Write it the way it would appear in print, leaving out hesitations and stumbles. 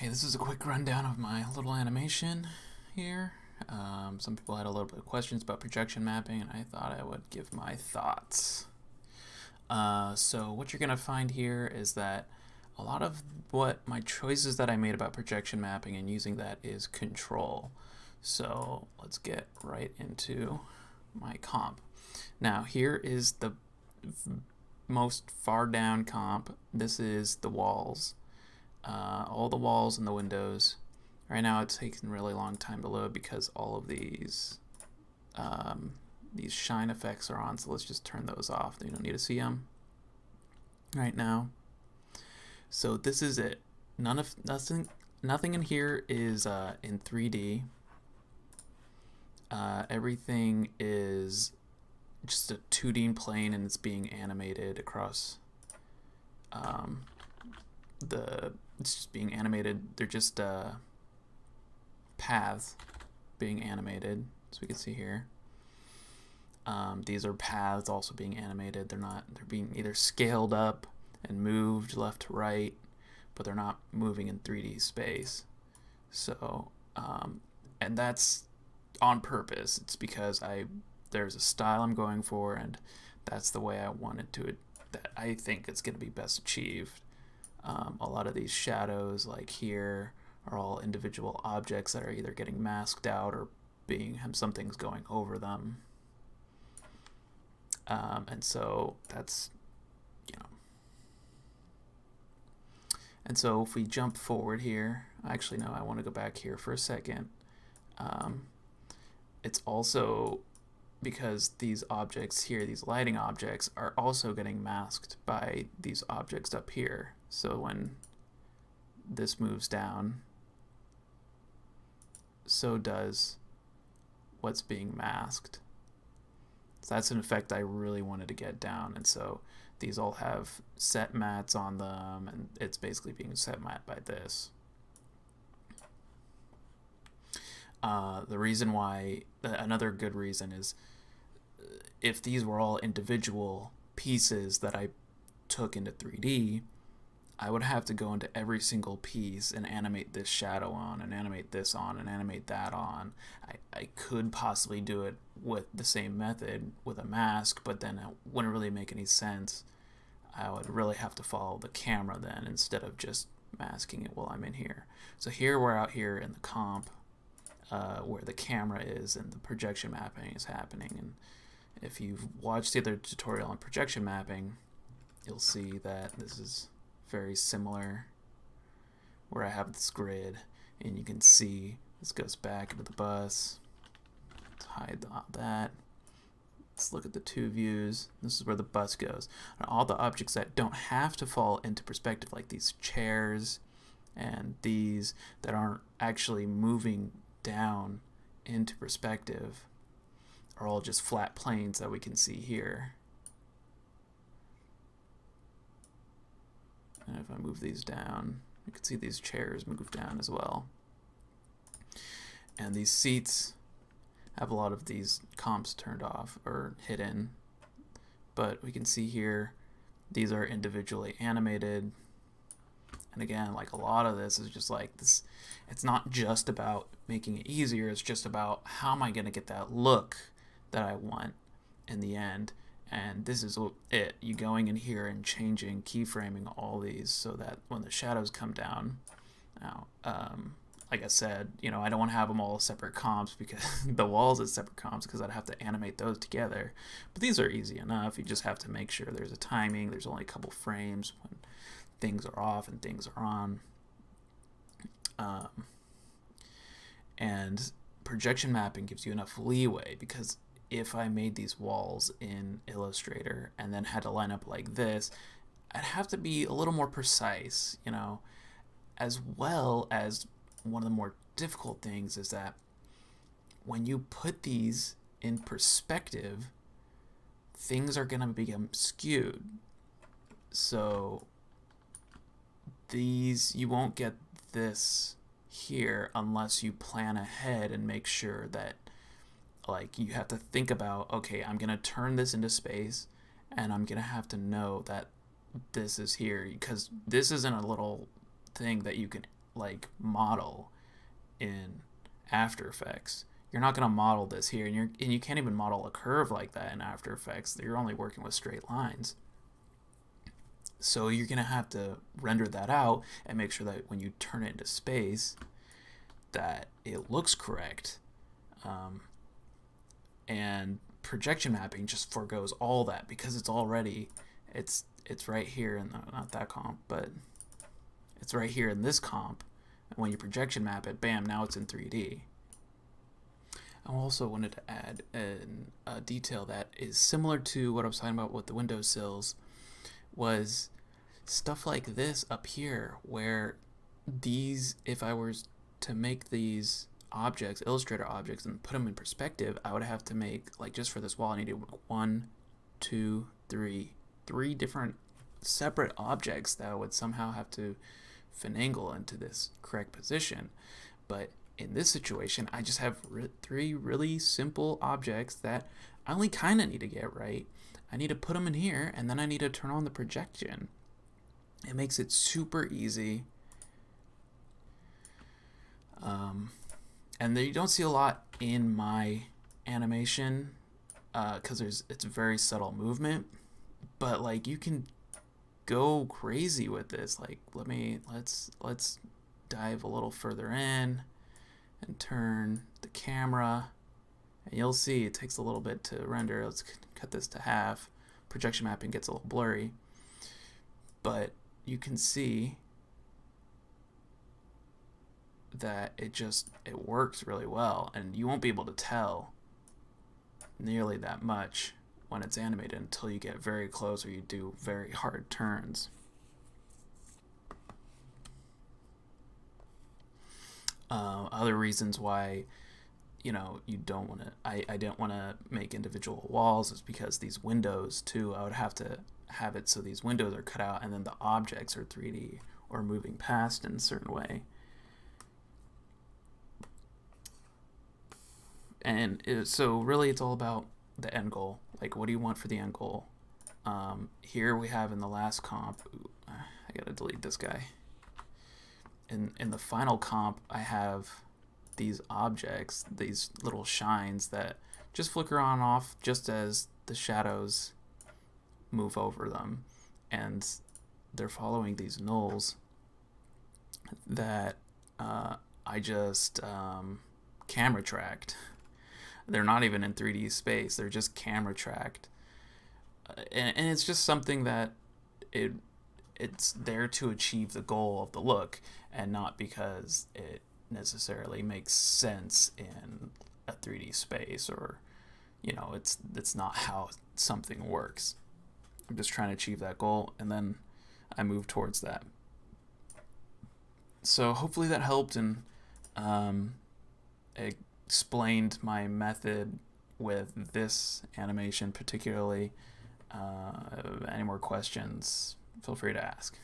Hey, this is a quick rundown of my little animation here. Some people had a little bit of questions about projection mapping, and I thought I would give my thoughts. So what you're going to find here is that a lot of what my choices that I made about projection mapping and using that is control. So let's get right into my comp. Now here is the most far down comp. This is the walls. All the walls and the windows. Right now it's taking a really long time to load because all of these shine effects are on, so let's just turn those off. You don't need to see them right now. So this is it. Nothing in here is in 3D. Everything is just a 2D plane, and it's being animated across it's just being animated. They're just paths being animated, as we can see here. These are paths also being animated. They're being either scaled up and moved left to right, but they're not moving in 3D space. So, and that's on purpose. It's because there's a style I'm going for, and that's the way I wanted to, that I think it's going to be best achieved. A lot of these shadows, like here, are all individual objects that are either getting masked out or something's going over them. And so that's, and so if we jump forward here, actually no, I want to go back here for a second. It's also because these objects here, these lighting objects, are also getting masked by these objects up here. So when this moves down, so does what's being masked. So that's an effect I really wanted to get down, and so these all have set mats on them, and it's basically being set mat by this. The reason why, another good reason is, if these were all individual pieces that I took into 3D, I would have to go into every single piece and animate this shadow on, and animate this on, and animate that on. I could possibly do it with the same method with a mask, but then it wouldn't really make any sense. I would really have to follow the camera then, instead of just masking it while I'm in here. So here we're out here in the comp, where the camera is and the projection mapping is happening. And if you've watched the other tutorial on projection mapping, you'll see that this is very similar, where I have this grid, and you can see this goes back into the bus. Let's hide that. Let's look at the two views. This is where the bus goes. And all the objects that don't have to fall into perspective, like these chairs and these that aren't actually moving down into perspective, are all just flat planes that we can see here. And if I move these down, you can see these chairs move down as well. And these seats have a lot of these comps turned off or hidden. But we can see here, these are individually animated. And again, like, a lot of this is just like this. It's not just about making it easier, it's just about how am I going to get that look that I want in the end. And this is it. You going in here and changing, keyframing all these so that when the shadows come down, now, like I said, I don't want to have them all separate comps, because the walls is separate comps, because I'd have to animate those together. But these are easy enough. You just have to make sure there's a timing. There's only a couple frames when things are off and things are on. And projection mapping gives you enough leeway, because if I made these walls in Illustrator and then had to line up like this, I'd have to be a little more precise, as well as one of the more difficult things is that when you put these in perspective, things are going to become skewed. So you won't get this here unless you plan ahead and make sure that, like, you have to think about, okay, I'm gonna turn this into space, and I'm gonna have to know that this is here, because this isn't a little thing that you can like model in After Effects. You're not going to model this here, and you can't even model a curve like that in After Effects. You're only working with straight lines. So you're going to have to render that out and make sure that when you turn it into space, that it looks correct. And projection mapping just forgoes all that because it's already, it's right here in not that comp, but it's right here in this comp. And when you projection map it, bam, now it's in 3D. I also wanted to add a detail that is similar to what I was talking about with the windowsills, was stuff like this up here, where these, if I was to make these objects, Illustrator objects, and put them in perspective, I would have to make, like, just for this wall, I needed 1, 2, 3 different separate objects that I would somehow have to finagle into this correct position. But in this situation, I just have 3 really simple objects that I only kind of need to get right. I need to put them in here, and then I need to turn on the projection. It makes it super easy. And you don't see a lot in my animation because it's very subtle movement, but like you can go crazy with this. Like let's dive a little further in and turn the camera, and you'll see it takes a little bit to render. Let's cut this to half. Projection mapping gets a little blurry, but you can see that it works really well, and you won't be able to tell nearly that much when it's animated until you get very close or you do very hard turns. Other reasons why you don't want to, I didn't want to make individual walls is because these windows too, I would have to have it so these windows are cut out and then the objects are 3D or moving past in a certain way. And so really it's all about the end goal. Like, what do you want for the end goal? Here we have in the last comp, I gotta delete this guy. In the final comp, I have these objects, these little shines that just flicker on and off just as the shadows move over them. And they're following these nulls that I just camera tracked. They're not even in 3D space, they're just camera tracked. And it's just something that it's there to achieve the goal of the look, and not because it necessarily makes sense in a 3D space, or it's not how something works. I'm just trying to achieve that goal, and then I move towards that. So hopefully that helped, and explained my method with this animation particularly. Any more questions, feel free to ask.